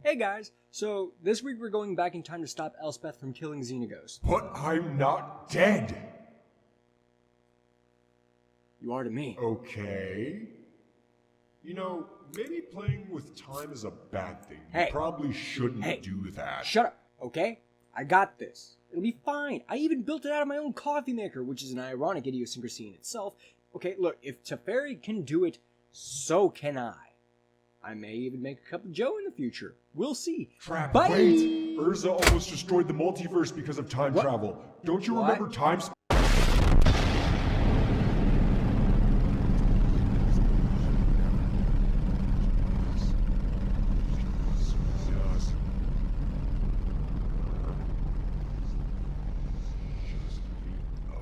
Hey guys. So, this week we're going back in time to stop Elspeth from killing Xenagos. But I'm not dead! You are to me. Okay. You know, maybe playing with time is a bad thing. Hey. You probably shouldn't do that. Shut up, okay? I got this. It'll be fine. I even built it out of my own coffee maker, which is an ironic idiosyncrasy in itself. Okay, look, if Teferi can do it, so can I. I may even make a cup of joe in the future. We'll see. Crap, Bye! wait! Urza almost destroyed the multiverse because of time travel. Don't you remember time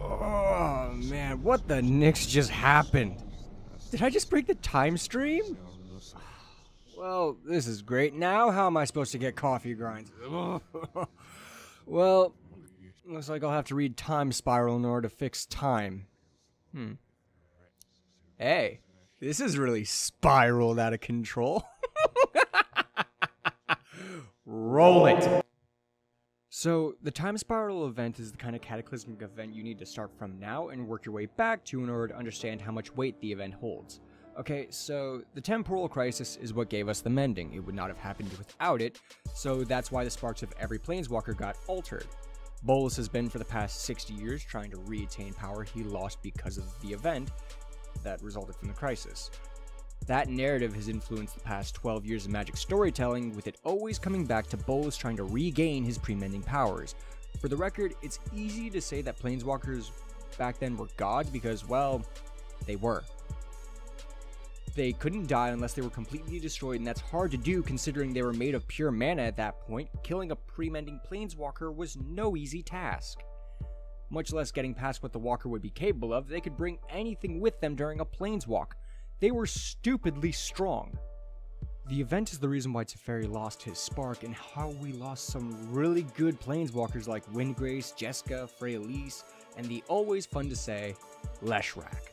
Oh, man, what the Nix just happened? Did I just break the time stream? Well, this is great. Now, how am I supposed to get coffee grinds? Well, looks like I'll have to read Time Spiral in order to fix time. Hey, this is really spiraled out of control. Roll it! So, the Time Spiral event is the kind of cataclysmic event you need to start from now and work your way back to in order to understand how much weight the event holds. Okay, so the temporal crisis is what gave us the mending. It would not have happened without it, so that's why the sparks of every planeswalker got altered. Bolas has been for the past 60 years trying to reattain power he lost because of the event that resulted from the crisis. That narrative has influenced the past 12 years of Magic storytelling, with it always coming back to Bolas trying to regain his pre-mending powers. For the record, it's easy to say that planeswalkers back then were gods because, well, they were. They couldn't die unless they were completely destroyed, and that's hard to do considering they were made of pure mana at that point. Killing a pre-mending planeswalker was no easy task. Much less getting past what the walker would be capable of, they could bring anything with them during a planeswalk. They were stupidly strong. The event is the reason why Teferi lost his spark and how we lost some really good planeswalkers like Windgrace, Jeska, Freyalise, and the always fun to say, Leshrac.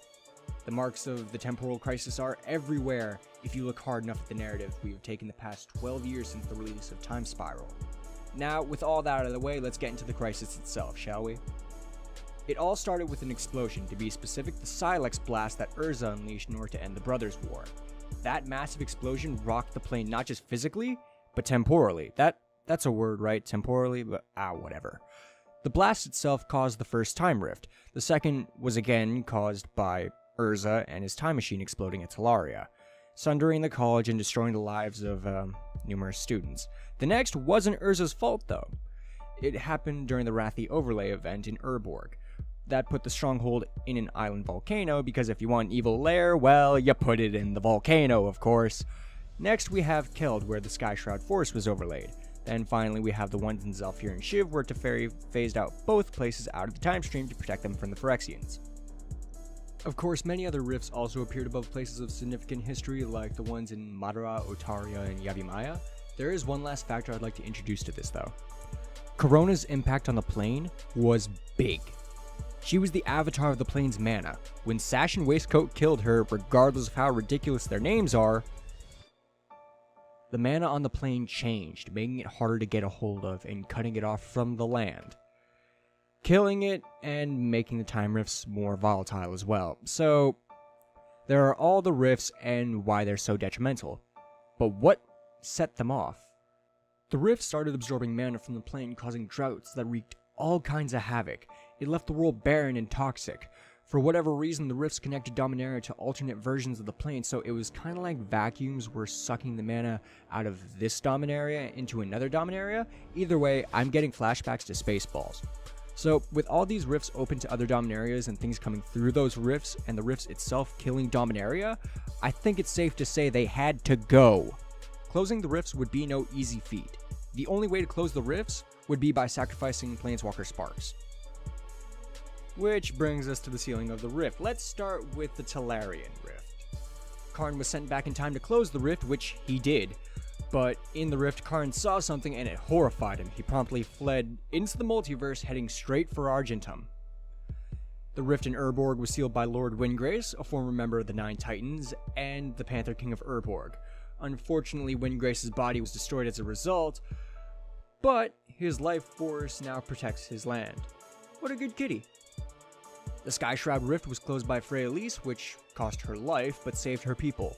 The marks of the temporal crisis are everywhere if you look hard enough at the narrative we have taken the past 12 years since the release of Time Spiral. Now, with all that out of the way, let's get into the crisis itself, shall we? It all started with an explosion, to be specific the Silex blast that Urza unleashed in order to end the Brothers' War. That massive explosion rocked the plane not just physically, but temporally. That's a word, right? Temporally? But whatever. The blast itself caused the first time rift. The second was again caused by Urza and his time machine exploding at Talaria, sundering the college and destroying the lives of numerous students. The next wasn't Urza's fault, though. It happened during the Wrathy Overlay event in Urborg. That put the stronghold in an island volcano, because if you want an evil lair, well, you put it in the volcano, of course. Next, we have Keld, where the Sky Shroud Forest was overlaid. Then finally, we have the ones in Zhalfir and Shiv, where Teferi phased out both places out of the time stream to protect them from the Phyrexians. Of course, many other rifts also appeared above places of significant history, like the ones in Madara, Otaria, and Yavimaya. There is one last factor I'd like to introduce to this, though. Corona's impact on the plane was big. She was the avatar of the plane's mana. When Sash and Waistcoat killed her, regardless of how ridiculous their names are, the mana on the plane changed, making it harder to get a hold of and cutting it off from the land. Killing it and making the time rifts more volatile as well. So, there are all the rifts and why they're so detrimental. But what set them off? The rifts started absorbing mana from the plane, causing droughts that wreaked all kinds of havoc. It left the world barren and toxic. For whatever reason, the rifts connected Dominaria to alternate versions of the plane, so it was kind of like vacuums were sucking the mana out of this Dominaria into another Dominaria. Either way, I'm getting flashbacks to Spaceballs. So, with all these rifts open to other Dominarias and things coming through those rifts, and the rifts itself killing Dominaria, I think it's safe to say they had to go. Closing the rifts would be no easy feat. The only way to close the rifts would be by sacrificing Planeswalker Sparks. Which brings us to the sealing of the rift. Let's start with the Talarian rift. Karn was sent back in time to close the rift, which he did. But in the rift, Karn saw something and it horrified him. He promptly fled into the multiverse, heading straight for Argentum. The rift in Urborg was sealed by Lord Windgrace, a former member of the Nine Titans, and the Panther King of Urborg. Unfortunately, Windgrace's body was destroyed as a result, but his life force now protects his land. What a good kitty. The Sky Shroud Rift was closed by Freyalise, which cost her life but saved her people.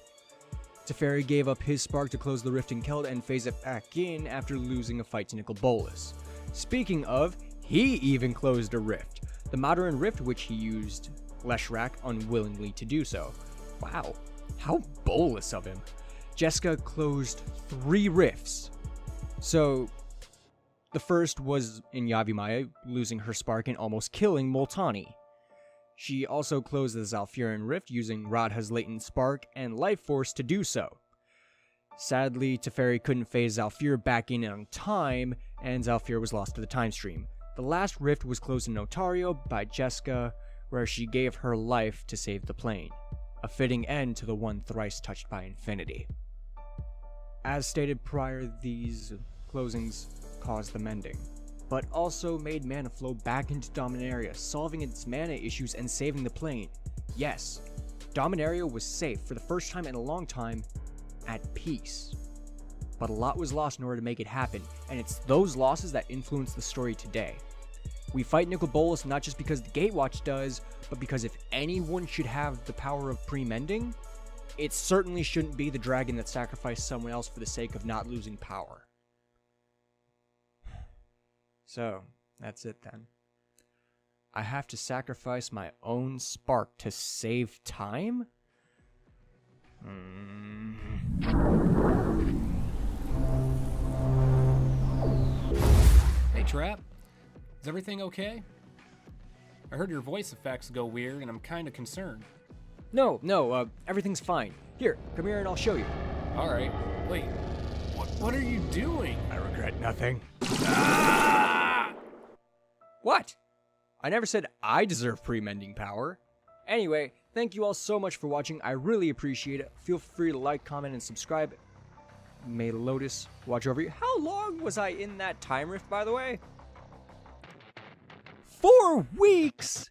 Teferi gave up his spark to close the rift in Keld and phase it back in after losing a fight to Nicol Bolas. Speaking of, he even closed a rift. The Modern Rift, which he used Leshrac unwillingly to do so. Wow, how Bolas of him. Jessica closed 3 rifts. So, the first was in Yavimaya, losing her spark and almost killing Moltani. She also closed the Zalfiran Rift using Radha's latent spark and life force to do so. Sadly, Teferi couldn't phase Zalfir back in on time, and Zalfir was lost to the time stream. The last rift was closed in Notario by Jessica, where she gave her life to save the plane. A fitting end to the one thrice touched by infinity. As stated prior, these closings caused the mending, but also made mana flow back into Dominaria, solving its mana issues and saving the plane. Yes, Dominaria was safe for the first time in a long time, at peace. But a lot was lost in order to make it happen, and it's those losses that influence the story today. We fight Nicol Bolas not just because the Gatewatch does, but because if anyone should have the power of pre-mending, it certainly shouldn't be the dragon that sacrificed someone else for the sake of not losing power. So, that's it then. I have to sacrifice my own spark to save time? Hey Trap, is everything okay? I heard your voice effects go weird and I'm kinda concerned. No, everything's fine. Here, come here and I'll show you. Alright, wait, what are you doing? I regret nothing. What? I never said I deserve pre-mending power. Anyway, thank you all so much for watching. I really appreciate it. Feel free to like, comment, and subscribe. May Lotus watch over you. How long was I in that time rift, by the way? 4 weeks!